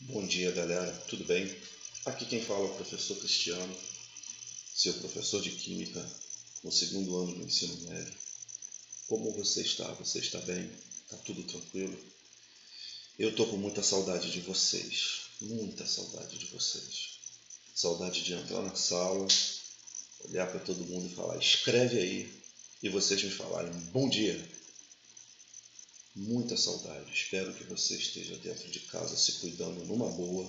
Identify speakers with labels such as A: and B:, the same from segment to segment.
A: Bom dia, galera. Tudo bem? Aqui quem fala é o professor Cristiano, seu professor de Química no segundo ano do ensino médio. Como você está? Você está bem? Está tudo tranquilo? Eu estou com muita saudade de vocês. Muita saudade de vocês. Saudade de entrar na sala, olhar para todo mundo e falar, escreve aí, e vocês me falarem, bom dia. Muita saudade. Espero que você esteja dentro de casa se cuidando numa boa.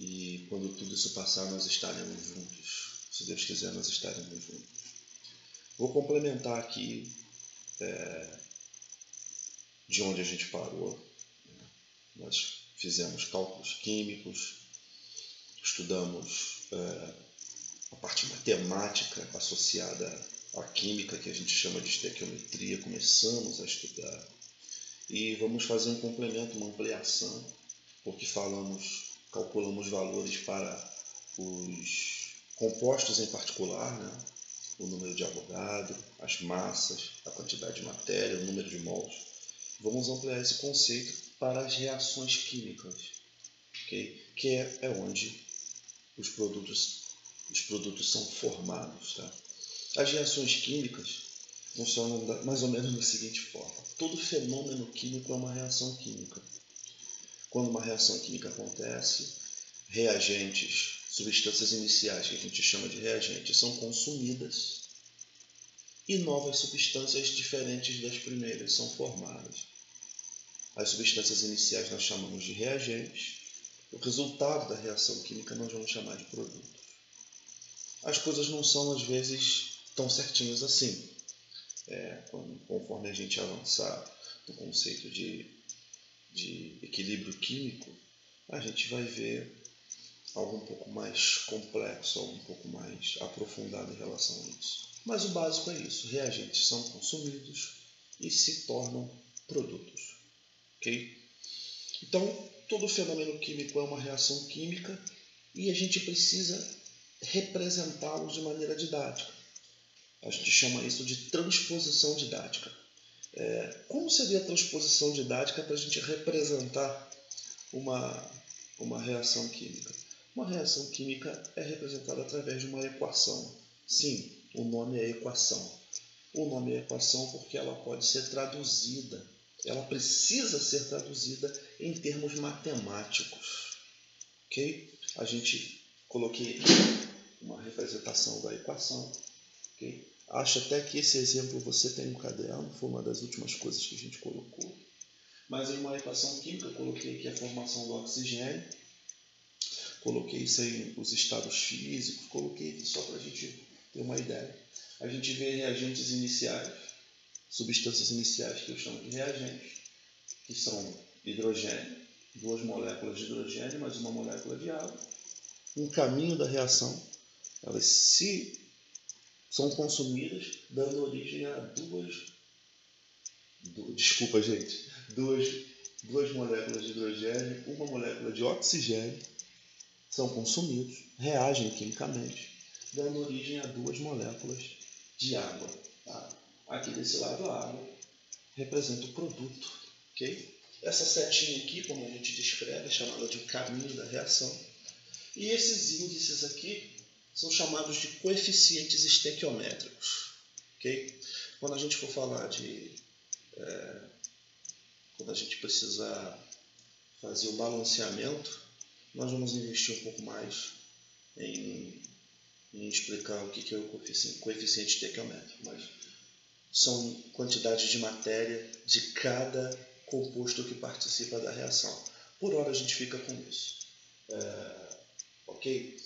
A: E quando tudo isso passar, nós estaremos juntos. Se Deus quiser, nós estaremos juntos. Vou complementar aqui de onde a gente parou. Nós fizemos cálculos químicos, estudamos a parte matemática associada à química, que a gente chama de estequiometria. Começamos a estudar. E vamos fazer um complemento, uma ampliação, porque calculamos valores para os compostos em particular, né? O número de Avogadro, as massas, a quantidade de matéria, o número de mols. Vamos ampliar esse conceito para as reações químicas, okay? Que é onde os produtos são formados. Tá? As reações químicas funcionam mais ou menos da seguinte forma. Todo fenômeno químico é uma reação química. Quando uma reação química acontece, reagentes, substâncias iniciais, que a gente chama de reagentes, são consumidas e novas substâncias diferentes das primeiras são formadas. As substâncias iniciais nós chamamos de reagentes, o resultado da reação química nós vamos chamar de produto. As coisas não são, às vezes, tão certinhas assim. Conforme a gente avançar no conceito de equilíbrio químico, a gente vai ver algo um pouco mais complexo, algo um pouco mais aprofundado em relação a isso. Mas o básico é isso. Reagentes são consumidos e se tornam produtos. Okay? Então, todo fenômeno químico é uma reação química e a gente precisa representá-lo de maneira didática. A gente chama isso de transposição didática. Como seria a transposição didática para a gente representar uma reação química? Uma reação química é representada através de uma equação. Sim, o nome é equação. O nome é equação porque ela pode ser traduzida. Ela precisa ser traduzida em termos matemáticos. Ok? A gente coloquei aqui uma representação da equação. Okay? Acho até que esse exemplo você tem no caderno, foi uma das últimas coisas que a gente colocou. Mas em uma equação química eu coloquei aqui a formação do oxigênio, coloquei isso aí os estados físicos, coloquei aqui só para a gente ter uma ideia. A gente vê reagentes iniciais, substâncias iniciais que eu chamo de reagentes, que são hidrogênio, 2 moléculas de hidrogênio mais uma molécula de água. Um caminho da reação, elas são consumidas, dando origem a duas moléculas de hidrogênio, uma molécula de oxigênio, são consumidos, reagem quimicamente, dando origem a 2 moléculas de água. Tá? Aqui desse lado a água representa o produto. Okay? Essa setinha aqui, como a gente descreve, é chamada de caminho da reação. E esses índices aqui são chamados de coeficientes estequiométricos. Okay? Quando a gente for falar quando a gente precisar fazer o balanceamento, nós vamos investir um pouco mais em explicar o que é o coeficiente estequiométrico. Mas são quantidades de matéria de cada composto que participa da reação. Por hora a gente fica com isso. Ok?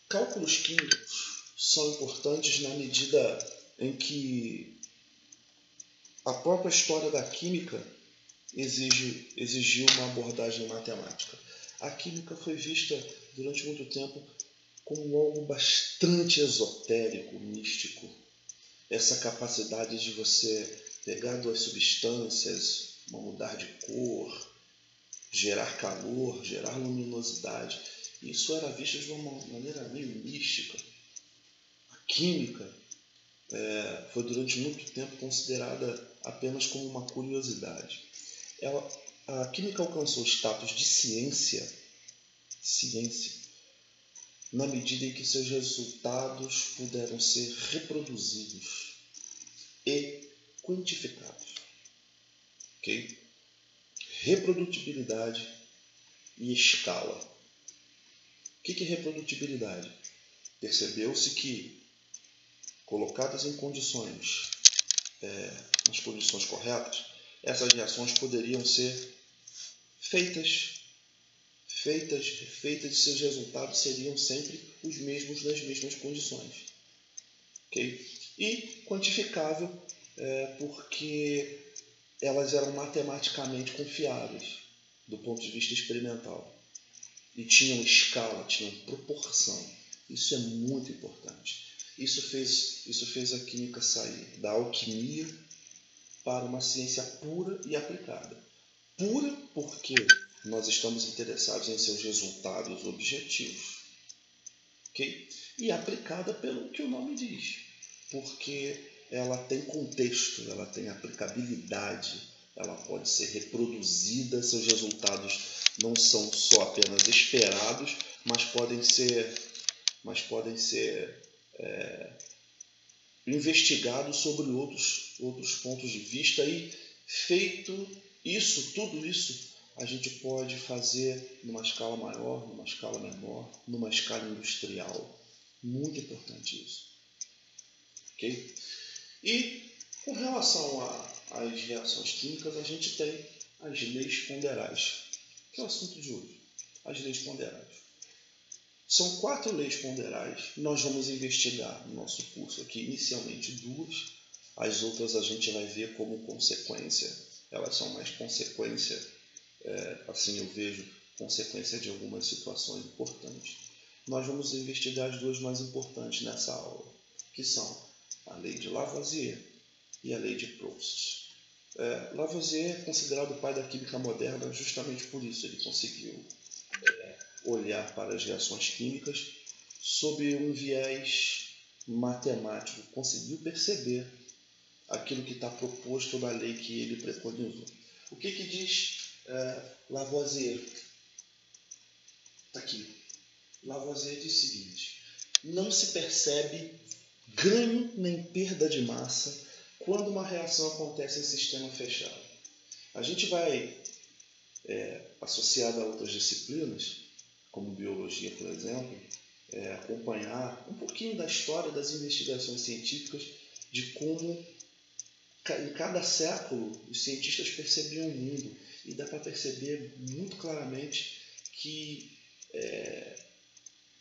A: Cálculos químicos são importantes na medida em que a própria história da química exigiu uma abordagem matemática. A química foi vista durante muito tempo como algo bastante esotérico, místico. Essa capacidade de você pegar 2 substâncias, mudar de cor, gerar calor, gerar luminosidade. Isso era visto de uma maneira meio mística. A química foi durante muito tempo considerada apenas como uma curiosidade. Ela A química alcançou status de ciência na medida em que seus resultados puderam ser reproduzidos e quantificados. Okay? Reprodutibilidade e escala. O que é reprodutibilidade? Percebeu-se que, colocadas em condições, nas condições corretas, essas reações poderiam ser feitas e seus resultados seriam sempre os mesmos nas mesmas condições. Okay? E quantificável porque elas eram matematicamente confiáveis do ponto de vista experimental e tinham escala, tinham proporção. Isso é muito importante. Isso fez a química sair da alquimia para uma ciência pura e aplicada. Pura porque nós estamos interessados em seus resultados objetivos. Okay? E aplicada pelo que o nome diz. Porque ela tem contexto, ela tem aplicabilidade, ela pode ser reproduzida, seus resultados não são só apenas esperados, mas podem ser investigados sobre outros pontos de vista e feito tudo isso, a gente pode fazer numa escala maior, numa escala menor, numa escala industrial. Muito importante isso. Okay? E com relação às reações químicas, a gente tem as leis ponderais, que é o assunto de hoje. As leis ponderais. São 4 leis ponderais. Nós vamos investigar no nosso curso aqui, inicialmente 2. As outras a gente vai ver como consequência. Elas são mais consequência, assim eu vejo, consequência de algumas situações importantes. Nós vamos investigar as 2 mais importantes nessa aula, que são a lei de Lavoisier e a lei de Proust. Lavoisier é considerado o pai da química moderna justamente por isso. Ele conseguiu olhar para as reações químicas sob um viés matemático, conseguiu perceber aquilo que está proposto na lei que ele preconizou. O que diz Lavoisier? Está aqui. Lavoisier diz o seguinte: não se percebe ganho nem perda de massa quando uma reação acontece em sistema fechado. A gente vai, associado a outras disciplinas, como biologia, por exemplo, acompanhar um pouquinho da história das investigações científicas, de como em cada século os cientistas percebiam o mundo, e dá para perceber muito claramente que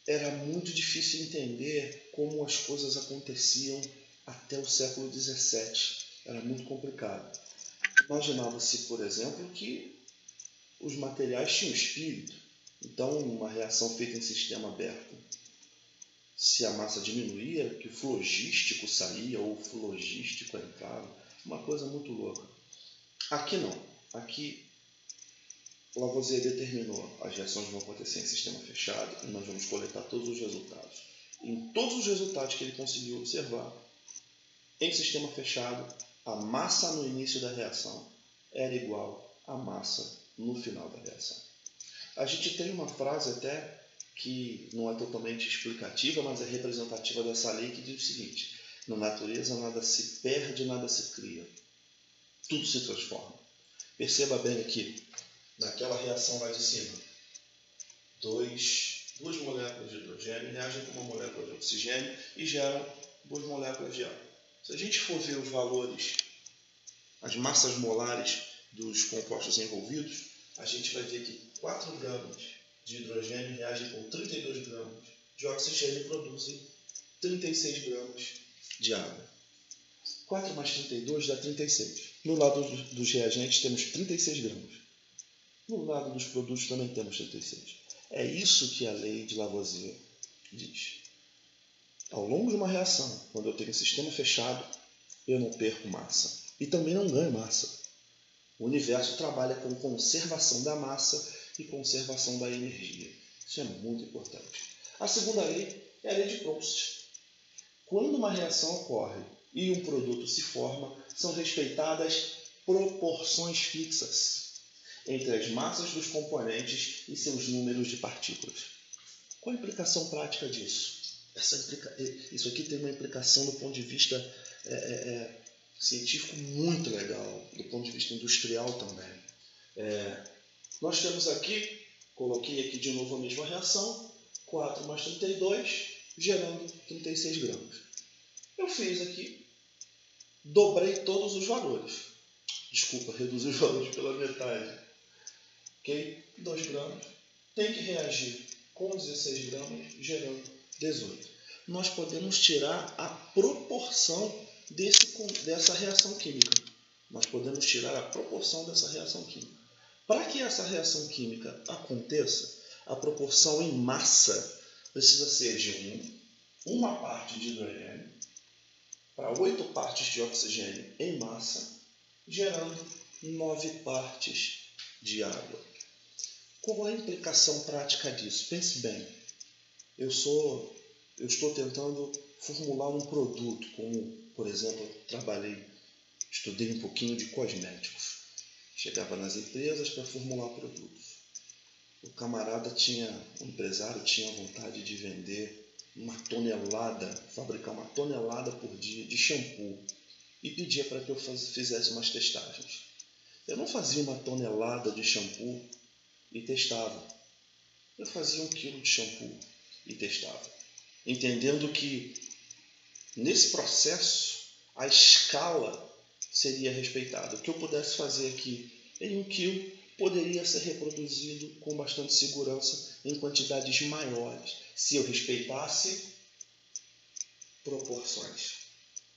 A: era muito difícil entender como as coisas aconteciam até o século XVII. Era muito complicado. Imaginava-se, por exemplo, que os materiais tinham espírito. Então, uma reação feita em sistema aberto, se a massa diminuía, que o flogístico saía ou o flogístico entrava. Uma coisa muito louca. Aqui não. Aqui, Lavoisier determinou as reações vão acontecer em sistema fechado e nós vamos coletar todos os resultados. Em todos os resultados que ele conseguiu observar, em sistema fechado, a massa no início da reação era igual à massa no final da reação. A gente tem uma frase até que não é totalmente explicativa, mas é representativa dessa lei, que diz o seguinte: na natureza nada se perde, nada se cria. Tudo se transforma. Perceba bem aqui, naquela reação lá de cima, duas moléculas de hidrogênio reagem com uma molécula de oxigênio e geram 2 moléculas de água. Se a gente for ver os valores, as massas molares dos compostos envolvidos, a gente vai ver que 4 gramas de hidrogênio reagem com 32 gramas de oxigênio e produzem 36 gramas de água. 4 mais 32 dá 36. No lado dos reagentes temos 36 gramas. No lado dos produtos também temos 36. É isso que a lei de Lavoisier diz. Ao longo de uma reação, quando eu tenho um sistema fechado, eu não perco massa. E também não ganho massa. O universo trabalha com conservação da massa e conservação da energia. Isso é muito importante. A segunda lei é a lei de Proust. Quando uma reação ocorre e um produto se forma, são respeitadas proporções fixas. entre as massas dos componentes e seus números de partículas. Qual a implicação prática disso? Isso aqui tem uma implicação do ponto de vista científico muito legal, do ponto de vista industrial também. Nós temos aqui, coloquei aqui de novo a mesma reação, 4 mais 32, gerando 36 gramas. Eu fiz aqui, dobrei todos os valores. Desculpa, reduzi os valores pela metade. Ok? 2 gramas. Tem que reagir com 16 gramas, gerando 18. Nós podemos tirar a proporção dessa reação química. Nós podemos tirar a proporção dessa reação química. Para que essa reação química aconteça, a proporção em massa precisa ser de 1 parte de hidrogênio para 8 partes de oxigênio em massa, gerando 9 partes de água. Qual é a implicação prática disso? Pense bem. Eu estou tentando formular um produto, como, por exemplo, estudei um pouquinho de cosméticos. Chegava nas empresas para formular produtos. O empresário tinha vontade de vender fabricar uma tonelada por dia de shampoo e pedia para que eu fizesse umas testagens. Eu não fazia uma tonelada de shampoo e testava. Eu fazia 1 quilo de shampoo e testava. Entendendo que nesse processo a escala seria respeitada. O que eu pudesse fazer aqui em 1 quilo poderia ser reproduzido com bastante segurança em quantidades maiores, se eu respeitasse proporções.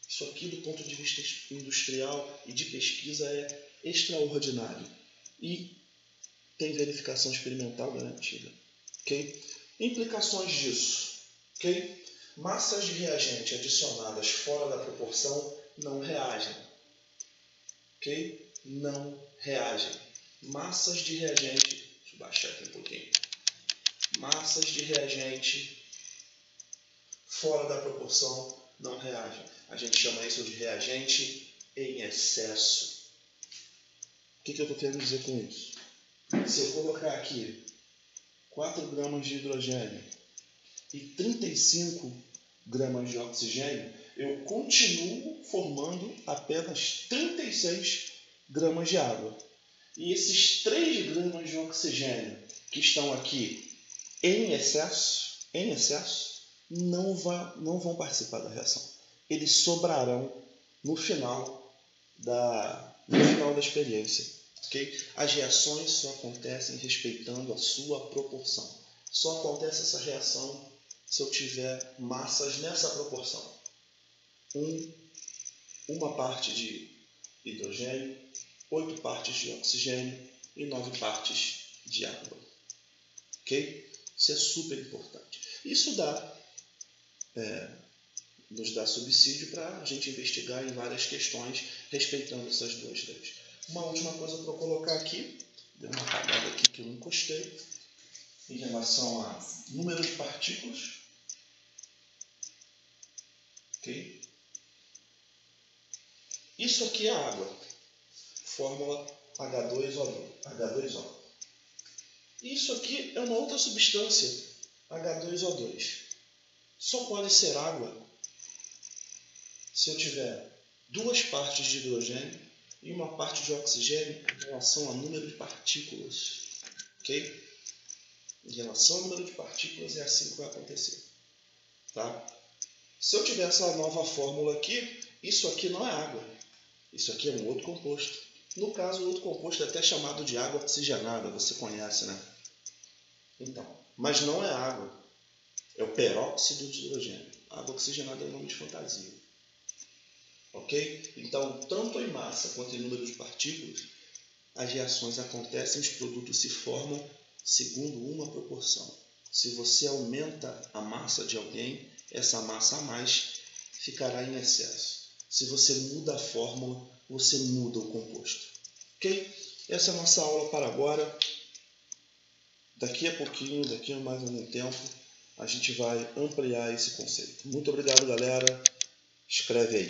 A: Isso aqui, do ponto de vista industrial e de pesquisa, é extraordinário e tem verificação experimental garantida. Okay? Implicações disso. Okay? Massas de reagente adicionadas fora da proporção não reagem. Okay? Não reagem. Massas de reagente, deixa eu baixar aqui um pouquinho. Massas de reagente fora da proporção não reagem. A gente chama isso de reagente em excesso. O que eu estou querendo dizer com isso? Se eu colocar aqui 4 gramas de hidrogênio e 35 gramas de oxigênio, eu continuo formando apenas 36 gramas de água. E esses 3 gramas de oxigênio que estão aqui em excesso não vão participar da reação. Eles sobrarão no final da experiência. Okay? As reações só acontecem respeitando a sua proporção. Só acontece essa reação se eu tiver massas nessa proporção. 1 parte de hidrogênio, 8 partes de oxigênio e 9 partes de água. Ok? Isso é super importante. Isso nos dá subsídio para a gente investigar em várias questões respeitando essas 2 leis. Uma última coisa para eu colocar aqui, deu uma apagada aqui que eu não encostei, em relação a número de partículas. Ok? Isso aqui é água. Fórmula H2O. Isso aqui é uma outra substância, H2O2. Só pode ser água se eu tiver 2 partes de hidrogênio e 1 parte de oxigênio em relação ao número de partículas. Ok? Em relação ao número de partículas é assim que vai acontecer. Tá? Se eu tiver essa nova fórmula aqui, isso aqui não é água. Isso aqui é um outro composto. No caso, o outro composto é até chamado de água oxigenada. Você conhece, né? Então, mas não é água. É o peróxido de hidrogênio. Água oxigenada é um nome de fantasia. Ok? Então, tanto em massa quanto em número de partículas, as reações acontecem, os produtos se formam segundo uma proporção. Se você aumenta a massa de alguém, essa massa a mais ficará em excesso. Se você muda a fórmula, você muda o composto. Ok? Essa é a nossa aula para agora. Daqui a pouquinho, daqui a mais algum tempo, a gente vai ampliar esse conceito. Muito obrigado, galera. Escreve aí.